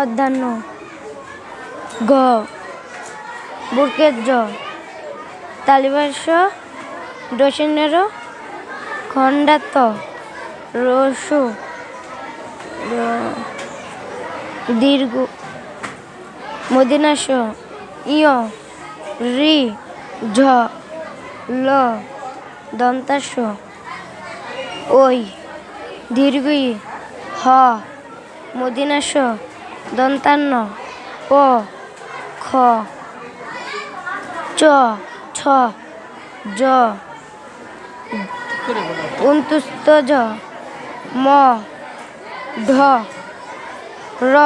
মধ্যাহ্ন গ বুর্কের জ তালিবাস্য ডসিনের খণ্ডাত রসু দীর্ঘ মদিনাস ইয় রি ঝ ল দন্তাস ওই দীর্ঘ ই হ মদিনাস দন্তান্ন প খ চ ছ জ উন্তুস্ত জ ম ঢ র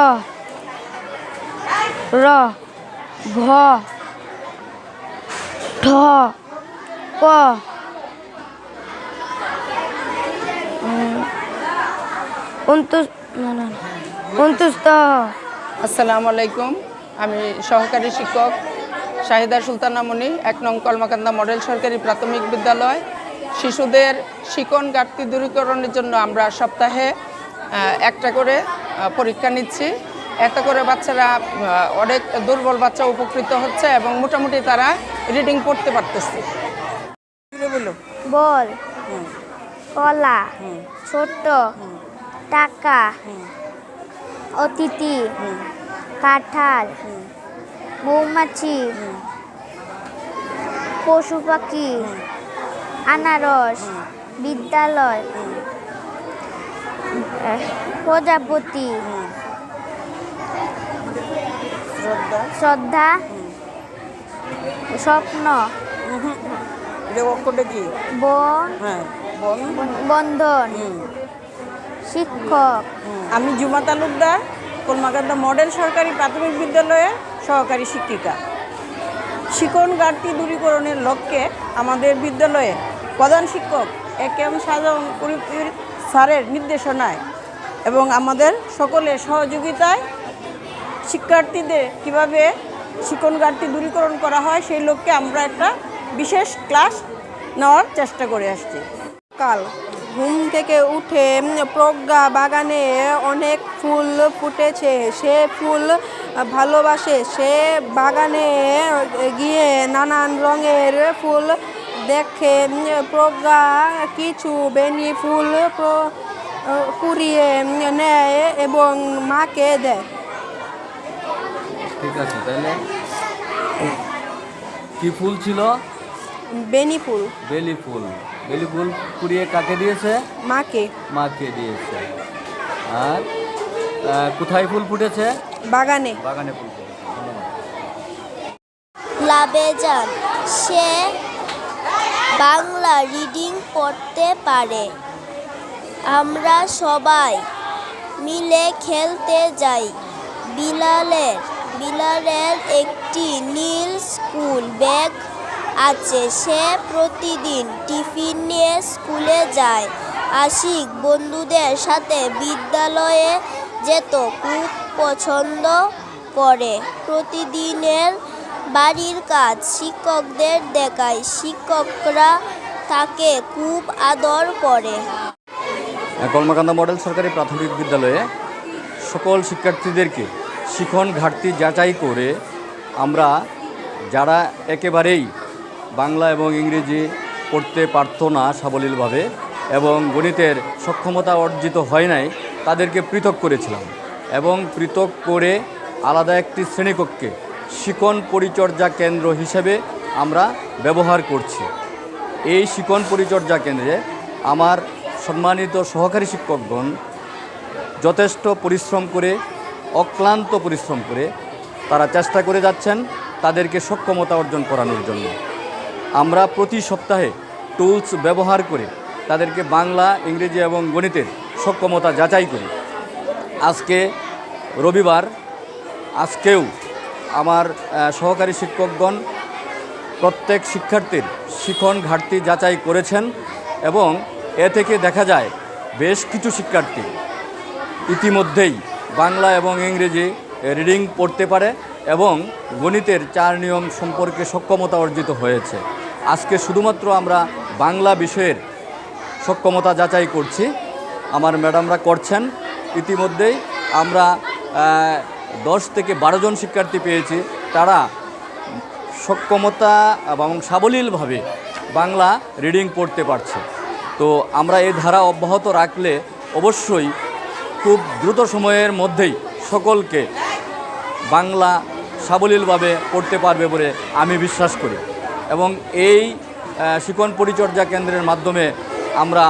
র ভ ঠ প উনতুস্ত। আসসালামু আলাইকুম। আমি সহকারী শিক্ষক শাহিদা সুলতানা মনি, ১ নং কলমাকান্দা মডেল সরকারি প্রাথমিক বিদ্যালয়। শিশুদের শিখন ঘাটতি দূরীকরণের জন্য আমরা সপ্তাহে একটা করে পরীক্ষা নিচ্ছি। এতে করে বাচ্চারা অনেক দুর্বল বাচ্চা উপকৃত হচ্ছে এবং মোটামুটি তারা রিডিং পড়তে পারতেছে। বল, কলা, ছোট, টাকা, অতিথি, কাঁঠাল, মৌমাছি, পশু পাখি, আনারস, বিদ্যালয়, প্রজাপতি, শ্রদ্ধা, স্বপ্ন, বন্ধন, শিক্ষক। আমি জুমা তালুকদার, কলমাকান্দা মডেল সরকারি প্রাথমিক বিদ্যালয়ের সহকারী শিক্ষিকা। শিখন ঘাটতি দূরীকরণের লক্ষ্যে আমাদের বিদ্যালয়ে প্রধান শিক্ষক একেএম শাহজাহান কুরিপির স্যারের নির্দেশনায় এবং আমাদের সকলের সহযোগিতায় শিক্ষার্থীদের কিভাবে শিখন ঘাটতি দূরীকরণ করা হয় সেই লক্ষ্যে আমরা একটা বিশেষ ক্লাস নেওয়ার চেষ্টা করে আসছি। কাল ঘুম থেকে উঠে প্রজ্ঞা বাগানে অনেক ফুল ফুটেছে, সে ফুল ভালোবাসে। সে বাগানে গিয়ে নানান রঙের ফুল দেখে। প্রজ্ঞা কিছু বেনি ফুল কুড়িয়ে নেয় এবং মাকে দেয়। ঠিক আছে, তাহলে কি ফুল ছিল? বেনি ফুল। বেলি ফুল। বেলি ফুল কুড়িয়ে কাকে দিয়েছে? মাকে। মাকে দিয়েছে। আর কোথায় ফুল ফুটেছে? বাগানে। বাগানে ফুল ফুটেছে। ধন্যবাদ। লাবেজান, সে বাংলা রিডিং পড়তে পারে। আমরা সবাই মিলে খেলতে যাই। বিলালের একটি নীল স্কুল ব্যাগ আছে। সে প্রতিদিন টিফিন নিয়ে স্কুলে যায়। আশিক বন্ধুদের সাথে বিদ্যালয়ে যেত খুব পছন্দ করে। প্রতিদিনের বাড়ির কাজ শিক্ষকদের দেখায়। শিক্ষকরা তাকে খুব আদর করে। কলমাকান্দা মডেল সরকারি প্রাথমিক বিদ্যালয়ে সকল শিক্ষার্থীদেরকে শিখন ঘাটতি যাচাই করে আমরা যারা একেবারেই বাংলা এবং ইংরেজি পড়তে পারতো না সাবলীলভাবে এবং গণিতের সক্ষমতা অর্জিত হয় নাই, তাদেরকে পৃথক করেছিলাম এবং পৃথক করে আলাদা একটি শ্রেণীকক্ষে শিখন পরিচর্যা কেন্দ্র হিসেবে আমরা ব্যবহার করছি। এই শিখন পরিচর্যা কেন্দ্রে আমার সম্মানিত সহকারী শিক্ষকগণ যথেষ্ট পরিশ্রম করে, অক্লান্ত পরিশ্রম করে তারা চেষ্টা করে যাচ্ছেন তাদেরকে সক্ষমতা অর্জন করানোর জন্য। আমরা প্রতি সপ্তাহে টুলস ব্যবহার করে তাদেরকে বাংলা, ইংরেজি এবং গণিতের সক্ষমতা যাচাই করি। আজকে রবিবার, আজকেও আমার সহকারী শিক্ষকগণ প্রত্যেক শিক্ষার্থীর শিখন ঘাটতি যাচাই করেছেন এবং এ থেকে দেখা যায় বেশ কিছু শিক্ষার্থী ইতিমধ্যেই বাংলা এবং ইংরেজি রিডিং পড়তে পারে এবং গণিতের 4 নিয়ম সম্পর্কে সক্ষমতা অর্জিত হয়েছে। আজকে শুধুমাত্র আমরা বাংলা বিষয়ের সক্ষমতা যাচাই করছি, আমার ম্যাডামরা করছেন। ইতিমধ্যেই আমরা 10 থেকে 12 জন শিক্ষার্থী পেয়েছি, তারা সক্ষমতা এবং সাবলীলভাবে বাংলা রিডিং পড়তে পারছে। তো আমরা এই ধারা অব্যাহত রাখলে অবশ্যই খুব দ্রুত সময়ের মধ্যেই সকলকে বাংলা সাবলীলভাবে পড়তে পারবে বলে আমি বিশ্বাস করি। এবং এই শিক্ষণ পরিচর্যা কেন্দ্রের মাধ্যমে আমরা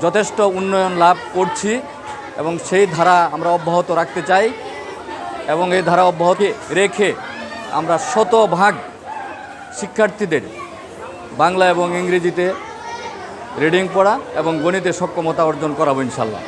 যথেষ্ট উন্নয়ন লাভ করছি এবং সেই ধারা আমরা অব্যাহত রাখতে চাই। এবং এই ধারা অব্যাহত রেখে আমরা শতভাগ শিক্ষার্থীদের বাংলা এবং ইংরেজিতে রিডিং পড়া এবং গণিতে সক্ষমতা অর্জন করাবো ইনশাল্লাহ।